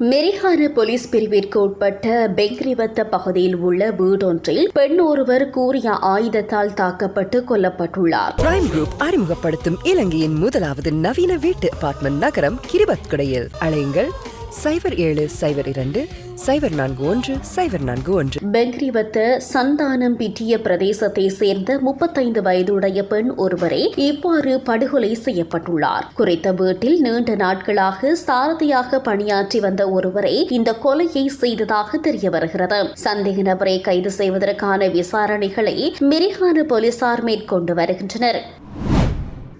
மெரிஹான police பிரிவிற்கு உட்பட்ட பெங்கிரிவத்த பகுதியில் உள்ள வீடொன்றில் பெண் ஒருவர் கூறிய ஆயுதத்தால் தாக்கப்பட்டு கொல்லப்பட்டுள்ளார். பிரைம் குரூப் அறிமுகப்படுத்தும் இலங்கையின் முதலாவது நவீன வீட்டு அபார்ட்மெண்ட் நகரம் கிரிபத்குடையில். அழையுங்கள் 0772041041. பெங்கிரிவத்த சந்தானம் பிட்டிய பிரதேசத்தை சேர்ந்த 35 வயதுடைய பெண் ஒருவரே இவ்வாறு படுகொலை செய்யப்பட்டுள்ளார். குறித்த வீட்டில் நீண்ட நாட்களாக சாரதியாக பணியாற்றி வந்த ஒருவரை இந்த கொலையை செய்ததாக தெரிய வருகிறது. சந்தேக நபரை கைது செய்வதற்கான விசாரணைகளை மெரிஹான போலீசார் மேற்கொண்டு வருகின்றனர்.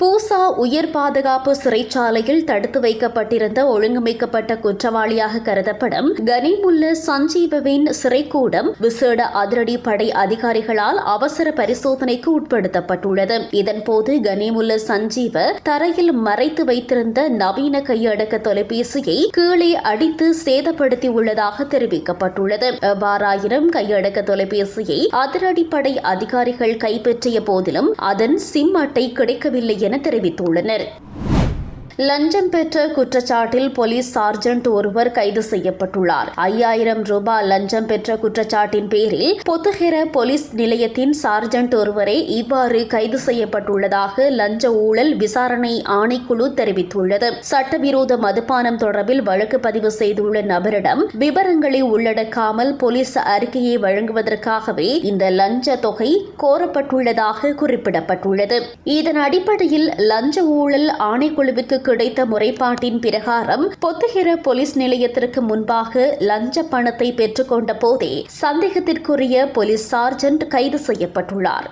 பூசா உயர் பாதுகாப்பு சிறைச்சாலையில் தடுத்து வைக்கப்பட்டிருந்த ஒழுங்கமைக்கப்பட்ட குற்றவாளியாக கருதப்படும் கனிமுல்ல சஞ்சீவவின் சிறைக்கூடம் விசேட அதிரடி படை அதிகாரிகளால் அவசர பரிசோதனைக்கு உட்படுத்தப்பட்டுள்ளது. இதன்போது கனிமுல்ல சஞ்சீவ தரையில் மறைத்து வைத்திருந்த நவீன கையடக்க தொலைபேசியை கீழே அடித்து சேதப்படுத்தியுள்ளதாக தெரிவிக்கப்பட்டுள்ளது. எவ்வாறாயினும் கையடக்க தொலைபேசியை அதிரடிப்படை அதிகாரிகள் கைப்பற்றிய போதிலும் அதன் சிம் அட்டை கிடைக்கவில்லை என தெரிவித்துள்ளனர். லஞ்சம் பெற்ற குற்றச்சாட்டில் போலீஸ் சார்ஜென்ட் ஒருவர் கைது செய்யப்பட்டுள்ளார். 5000 ரூபாய் லஞ்சம் பெற்ற குற்றச்சாட்டின் பேரில் பொத்துஹெர போலீஸ் நிலையத்தின் சார்ஜென்ட் ஒருவரே இவ்வாறு கைது செய்யப்பட்டுள்ளதாக லஞ்ச ஊழல் விசாரணை ஆணைக்குழு தெரிவித்துள்ளது. சட்டவிரோத மதுபானம் தொடர்பில் வழக்கு பதிவு செய்துள்ள நபரிடம் விவரங்களை உள்ளடக்காமல் போலீஸ் அறிக்கையை வழங்குவதற்காகவே இந்த லஞ்ச தொகை கோரப்பட்டுள்ளதாக குறிப்பிடப்பட்டுள்ளது. இதன் அடிப்படையில் லஞ்ச ஊழல் ஆணைக்குழுவிற்கு கிடைத்த முறைப்பாட்டின் பிரகாரம் பொத்துஹெர போலீஸ் நிலையத்திற்கு முன்பாக லஞ்ச பணத்தை பெற்றுக்கொண்ட போதே சந்தேகத்திற்குரிய போலீஸ் சார்ஜென்ட் கைது செய்யப்பட்டுள்ளார்.